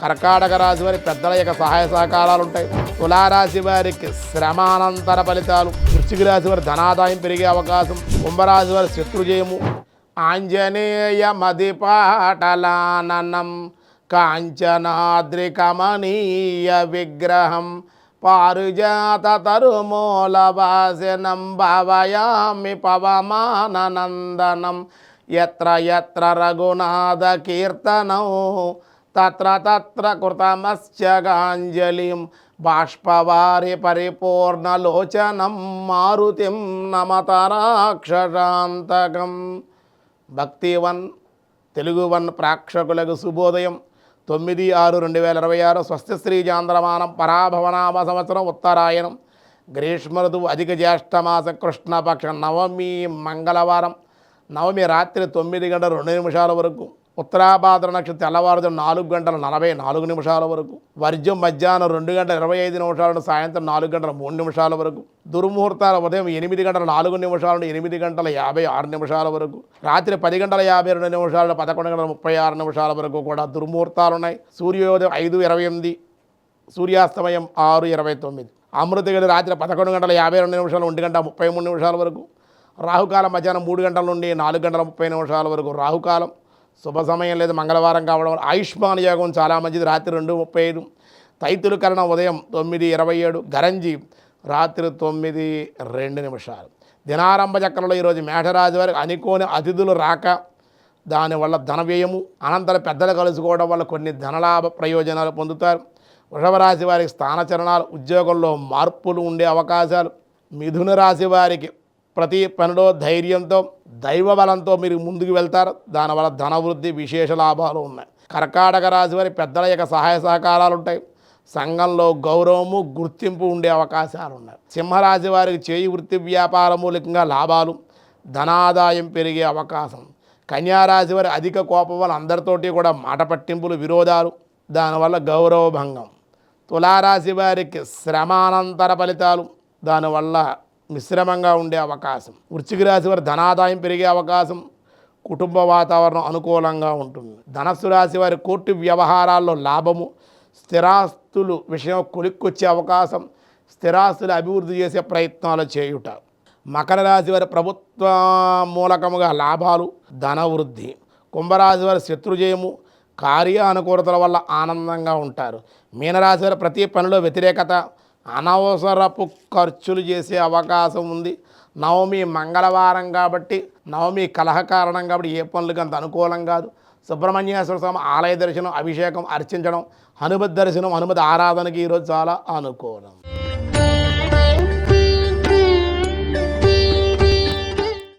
కర్కాటక రాశి వారి పెద్దల యొక్క సహాయ సహకారాలు ఉంటాయి. తులారాశి వారికి శ్రమానంతర ఫలితాలు. వృశ్చిక రాశి వారి ధనాదాయం పెరిగే అవకాశం. కుంభరాశి వారి శత్రుజయము. ఆంజనేయ మదిపాటలాననం కాంచనాద్రికమనీయ విగ్రహం పారుజాత తరుమూలవాసనం భావయామి పవమాననందనం యత్ర యత్ర రఘునాథ కీర్తనం తత్ర తత్ర కృతమస్యగాంజలిం బాష్పవారి పరిపూర్ణలోచనం మారుతిం నమతరాక్షరాంతకం. భక్తివన్ తెలుగు వన్ ప్రేక్షకులకు శుభోదయం. 9/6/2026 స్వస్తి శ్రీ చాంద్రమానం పరాభవనామ సంవత్సరం ఉత్తరాయణం గ్రీష్మ ఋతువు అధిక జ్యేష్ఠమాస కృష్ణపక్ష నవమి మంగళవారం. నవమి రాత్రి 9:02 వరకు. ఉత్తరాభాద్ర నక్షత్రం తెల్లవారుజాము 4:44 వరకు. వర్జం మధ్యాహ్నం 2:25 నుండి సాయంత్రం 4:03 వరకు. దుర్ముహూర్తాలు ఉదయం 8:04 నుండి 8:56 వరకు. రాత్రి 10:52 నుండి 11:36 వరకు కూడా దుర్ముహూర్తాలు ఉన్నాయి. సూర్యోదయం 5:28, సూర్యాస్తమయం 6:29. అమృతగడి రాత్రి 11:52 నుండి 1:33 వరకు. రాహుకాలం మధ్యాహ్నం 3 గంటల నుండి 4:30 వరకు రాహుకాలం. శుభ సమయం లేదు మంగళవారం కావడం. ఆయుష్మాన్ యోగం చాలా మంచిది రాత్రి 2:35. తైతులు కరణం ఉదయం 9:27. గరంజి రాత్రి 9:02. దినారంభ చక్రంలో ఈరోజు మేషరాశి వారికి అనుకోని అతిథులు రాక దానివల్ల ధన వ్యయము, అనంతరం పెద్దలు కలుసుకోవడం వల్ల కొన్ని ధనలాభ ప్రయోజనాలు పొందుతారు. వృషభ రాశి వారికి స్థానచలనాలు, ఉద్యోగంలో మార్పులు ఉండే అవకాశాలు. మిథున రాశి వారికి ప్రతి పనిలో ధైర్యంతో దైవ బలంతో మీరు ముందుకు వెళ్తారు. దానివల్ల ధనవృద్ధి విశేష లాభాలు ఉన్నాయి. కర్కాటక రాశి వారి పెద్దల యొక్క సహాయ సహకారాలు ఉంటాయి. సంఘంలో గౌరవము గుర్తింపు ఉండే అవకాశాలు ఉన్నాయి. సింహరాశి వారికి చేయి వృత్తి వ్యాపార మూలికంగా లాభాలు, ధనాదాయం పెరిగే అవకాశం. కన్యారాశి వారి అధిక కోపం వల్ల అందరితోటి కూడా మాట పట్టింపులు, విరోధాలు, దానివల్ల గౌరవ భంగం. తులారాశి వారికి శ్రమానంతర ఫలితాలు, దానివల్ల మిశ్రమంగా ఉండే అవకాశం. వృశ్చిక రాశి వారి ధనాదాయం పెరిగే అవకాశం. కుటుంబ వాతావరణం అనుకూలంగా ఉంటుంది. ధనస్సు రాశి వారి కోర్టు వ్యవహారాల్లో లాభము, స్థిరాస్తులు విషయం కొలిక్కొచ్చే అవకాశం, స్థిరాస్తులు అభివృద్ధి చేసే ప్రయత్నాలు చేయుట. మకర రాశి వారి ప్రభుత్వ మూలకముగా లాభాలు, ధనవృద్ధి. కుంభరాశి వారి శత్రుజయము, కార్య అనుకూలతల వల్ల ఆనందంగా ఉంటారు. మీనరాశి వారి ప్రతి పనిలో వ్యతిరేకత, అనవసరపు ఖర్చులు చేసే అవకాశం ఉంది. నవమి మంగళవారం కాబట్టి, నవమి కలహ కారణం కాబట్టి ఏ పనులకు అంత అనుకూలం కాదు. సుబ్రహ్మణ్యేశ్వర స్వామి ఆలయ దర్శనం, అభిషేకం, అర్చించడం, హనుమత్ దర్శనం, హనుమత్ ఆరాధనకి ఈరోజు చాలా అనుకూలం.